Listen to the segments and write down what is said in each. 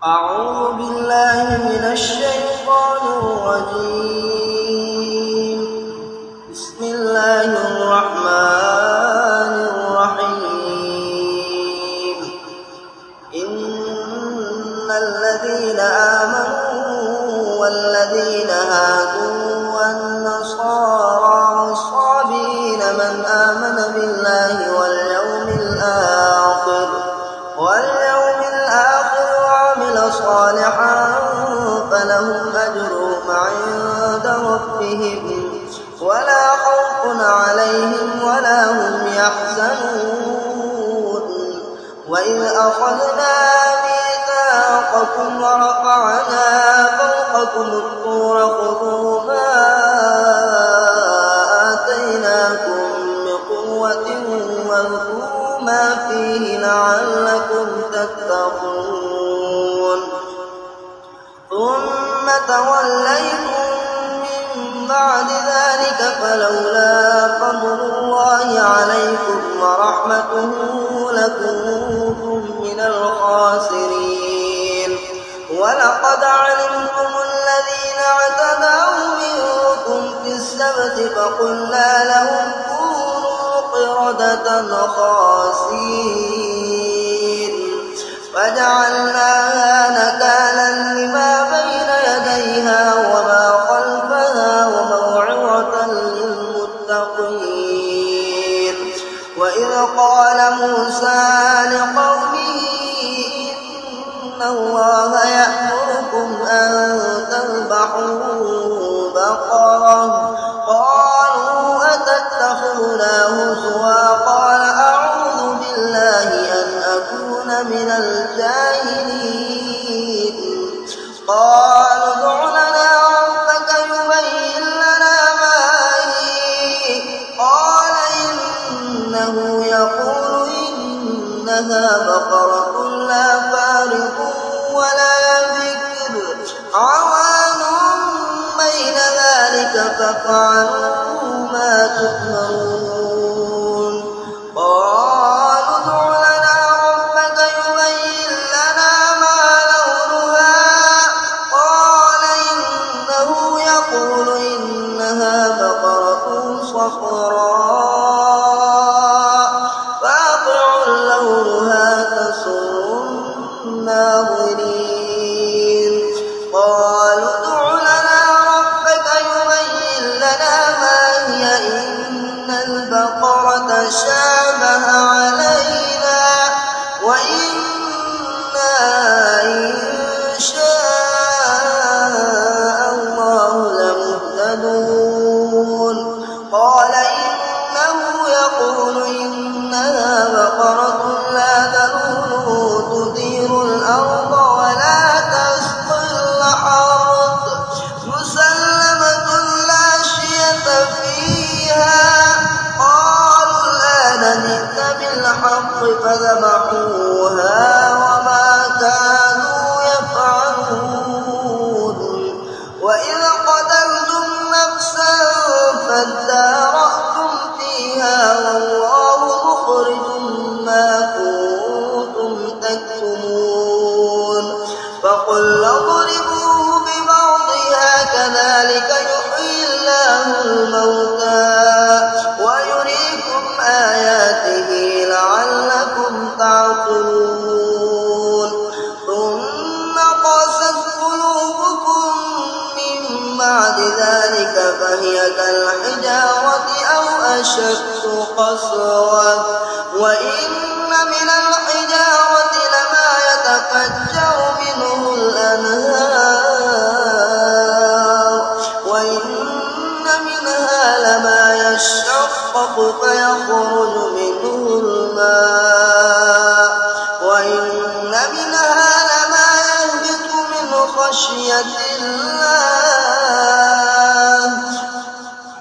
أعوذ بالله من الشيطان الرجيم. بسم الله الرحمن الرحيم. إن الذين آمنوا والذين هادوا والنصارى والصابئين من آمن بالله واليوم الآخر وعمل صالحا فلهم أجرهم عند ربهم ولا خوف عليهم ولا هم يحزنون. وإذ أخذنا ميثاقكم ورفعنا فوقكم الطور خذوا ما آتيناكم بقوة واذكروا ما فيه لعلكم تتقون. ثم توليتم من بعد ذلك فلولا فضل الله عليكم ورحمته لكنتم من الخاسرين. ولقد علمتم الذين اعتدوا منكم في السبت فقلنا لهم كونوا قردة خاسئين فجعلناها نكالا لما بين يديها وما خلفها وموعظة للمتقين. وإذ قال موسى لقومه إن الله يأمركم أن تذبحوا بقرة قالوا أتتخذنا هزوا قال أعوذ بالله أن أكون من الجاهلين. قالوا ادع لنا ربك يبين لنا ما هي قال إنه يقول إنها بقرة لا فارض ولا بكر عوان بين ذلك فافعلوا ما تؤمرون. قالوا ادع لنا ربك يبين لنا ما لونها قال إنه يقول إنها بقرة صفراء فاقع لونها تسر الناظرين. قالوا ادع لنا ربك يبين لنا ما هي إن البقرة شابه علينا وإنا إن شاء الله لمهتدون. قال إنه يقول إنها بقرة لا ذلول تثير الأرض ولا تسقي الحرث مسلمة لا شية فيها. قالوا الآن جئت بالحق فذبحوها وما كانوا يفعلون. وإذ قتلتم نفسا فادارأتم فيها والله مخرج ما كنتم تكتمون. فقلنا اضربوه ببعضها كذلك يحيي الله الموتى ويريكم آياته لعلكم تعقلون. ثم قست قلوبكم من بعد ذلك فهي كالحجارة أو أشد قسوة وإن من الحجارة لما يتفجر منه الأنهار وإن منها لما يشقق فيخرج منه الماء وإن منها لما يهبط من خشية الله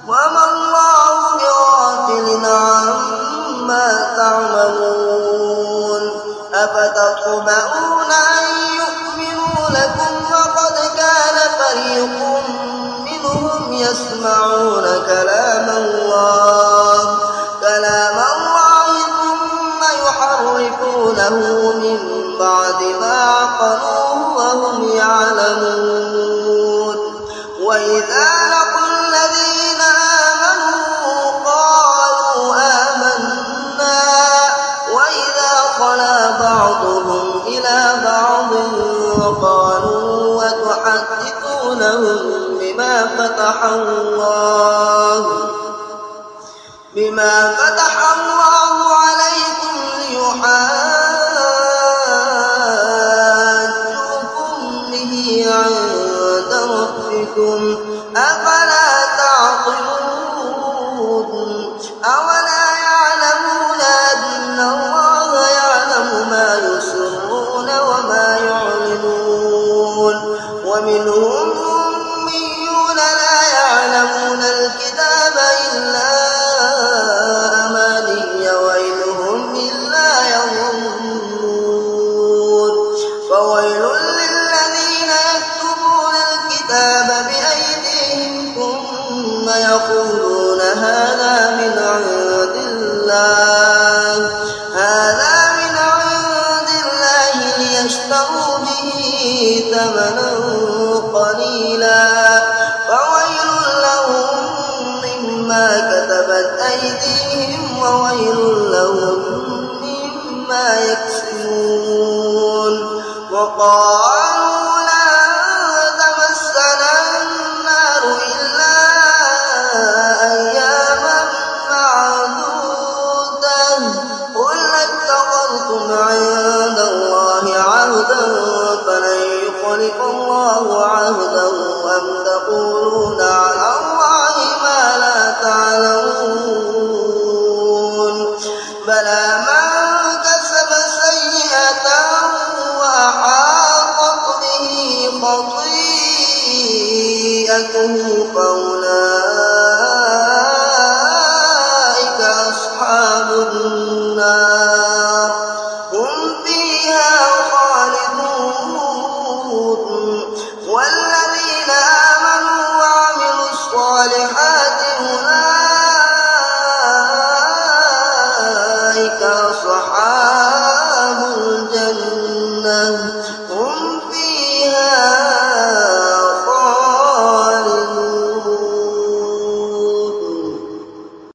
وما الله بغافل عما تعملون. أفتطمعون أن يؤمنوا لكم وقد كان فريق منهم يسمعون كلام الله ثم يحرفونه من بعد بعد ما عقلوه وهم يعلمون وإذا لقوا الذين آمنوا قالوا آمنا وإذا خلا بعضهم إلى بعض قالوا وتحدثونهم بما فتح الله عليكم ليحاجوكم به عند ربكم أفلا تعقلون أولا يعلمون أن الله يعلم ما يسرون وما يعلنون ومنهم أميون لا يعلمون الكتاب إلا أماني وإنهم إلا يظنون فويل للذين يكتبون الكتاب بأيديهم ثم يقولون هذا من عند الله ليشتروا به ثمنا قليلا فويل لهم مما كتبت أيديهم وويل لهم مما يكسبون وقالوا لا تمسنا النار إلا أياما معدودة قل اتخذتم عند الله عهدا فلن يخلف الله عهده أم تقولون على الله ما لا تعلمون بلى من كسب سيئة وأحاطت به خطيئته فأولئك